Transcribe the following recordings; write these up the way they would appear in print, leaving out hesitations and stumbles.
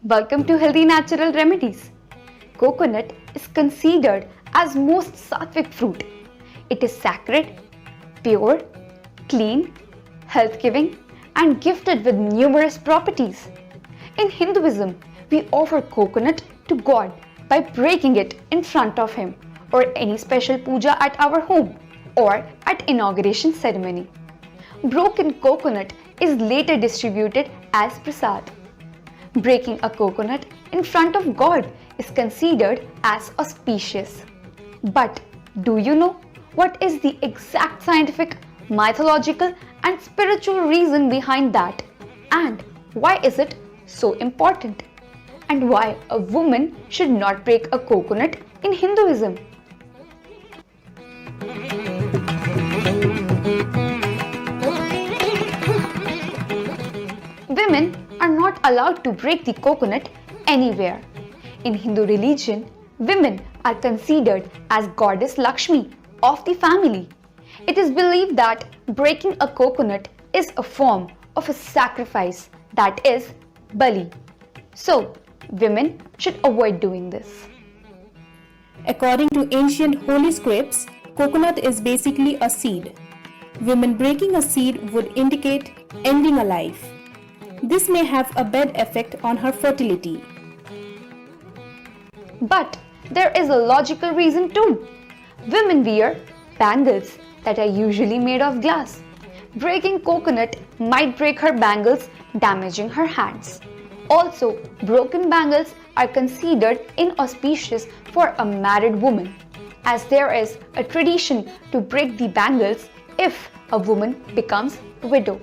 Welcome to Healthy Natural Remedies. Coconut is considered as most sattvic fruit. It is sacred, pure, clean, health-giving and gifted with numerous properties. In Hinduism, we offer coconut to God by breaking it in front of him or any special puja at our home or at inauguration ceremony. Broken coconut is later distributed as prasad. Breaking a coconut in front of God is considered as auspicious. But do you know what is the exact scientific, mythological and spiritual reason behind that? And why is it so important? And why a woman should not break a coconut in Hinduism? Women are not allowed to break the coconut anywhere. In Hindu religion, women are considered as goddess Lakshmi of the family. It is believed that breaking a coconut is a form of a sacrifice, that is, bali. So, women should avoid doing this. According to ancient holy scripts, coconut is basically a seed. Women breaking a seed would indicate ending a life. This may have a bad effect on her fertility. But there is a logical reason too. Women wear bangles that are usually made of glass. Breaking coconut might break her bangles, damaging her hands. Also, broken bangles are considered inauspicious for a married woman, as there is a tradition to break the bangles if a woman becomes a widow.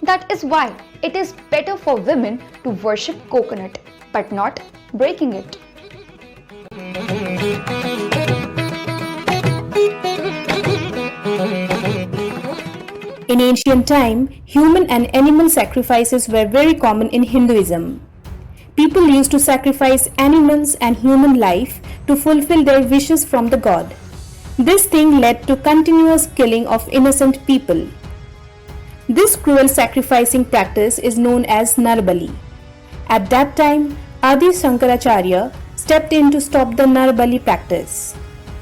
That is why it is better for women to worship coconut, but not breaking it. In ancient time, human and animal sacrifices were very common in Hinduism. People used to sacrifice animals and human life to fulfill their wishes from the god. This thing led to continuous killing of innocent people. This cruel sacrificing practice is known as Narbali. At that time, Adi Shankaracharya stepped in to stop the Narbali practice.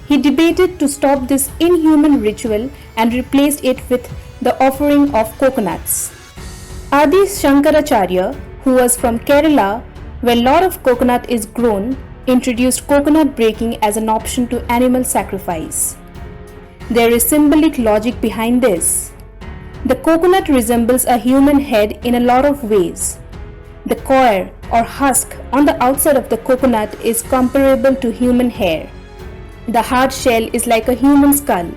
He debated to stop this inhuman ritual and replaced it with the offering of coconuts. Adi Shankaracharya, who was from Kerala, where a lot of coconut is grown, introduced coconut breaking as an option to animal sacrifice. There is symbolic logic behind this. The coconut resembles a human head in a lot of ways. The coir or husk on the outside of the coconut is comparable to human hair. The hard shell is like a human skull.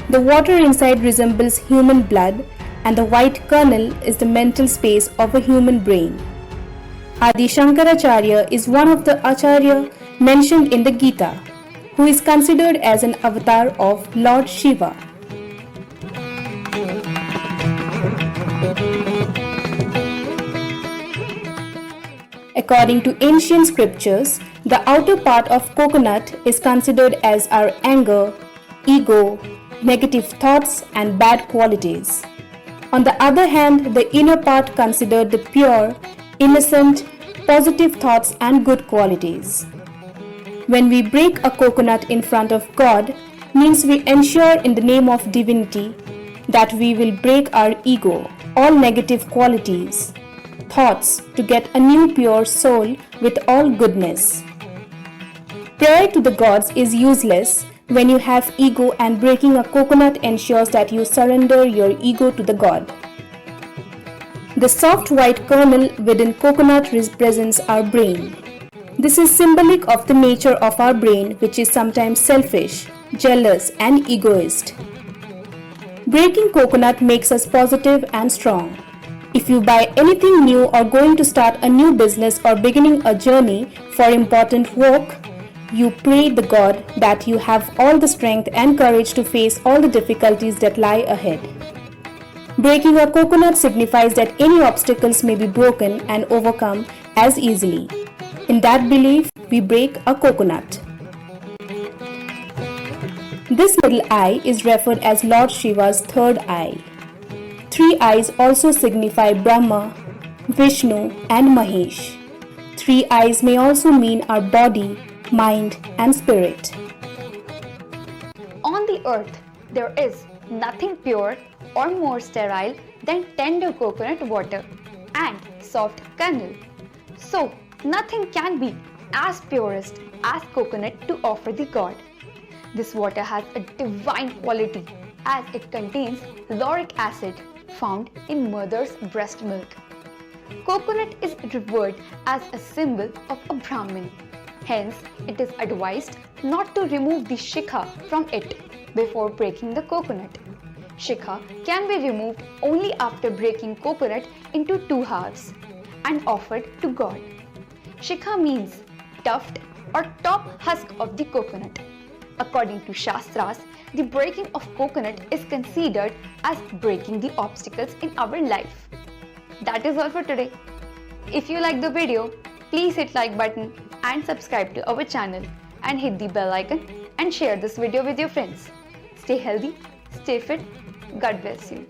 The water inside resembles human blood, and the white kernel is the mental space of a human brain. Adi Shankaracharya is one of the Acharya mentioned in the Gita, who is considered as an avatar of Lord Shiva. According to ancient scriptures, the outer part of coconut is considered as our anger, ego, negative thoughts and bad qualities. On the other hand, the inner part considered the pure, innocent, positive thoughts and good qualities. When we break a coconut in front of God, means we ensure in the name of divinity that we will break our ego, all negative qualities, thoughts to get a new pure soul with all goodness. Prayer to the gods is useless when you have ego, and breaking a coconut ensures that you surrender your ego to the god. The soft white kernel within coconut represents our brain. This is symbolic of the nature of our brain, which is sometimes selfish, jealous and egoist. Breaking coconut makes us positive and strong. If you buy anything new or going to start a new business or beginning a journey for important work, you pray the God that you have all the strength and courage to face all the difficulties that lie ahead. Breaking a coconut signifies that any obstacles may be broken and overcome as easily. In that belief, we break a coconut. This little eye is referred as Lord Shiva's third eye. 3 eyes also signify Brahma, Vishnu and Mahesh. 3 eyes may also mean our body, mind, and spirit. On the earth, there is nothing pure or more sterile than tender coconut water and soft kernel. So, nothing can be as purest as coconut to offer the God. This water has a divine quality as it contains lauric acid found in mother's breast milk. Coconut is revered as a symbol of a Brahmin. Hence, it is advised not to remove the shikha from it before breaking the coconut. Shikha can be removed only after breaking coconut into 2 halves and offered to God. Shikha means tuft or top husk of the coconut. According to Shastras, the breaking of coconut is considered as breaking the obstacles in our life. That is all for today. If you like the video, please hit like button and subscribe to our channel and hit the bell icon and share this video with your friends. Stay healthy, stay fit. God bless you.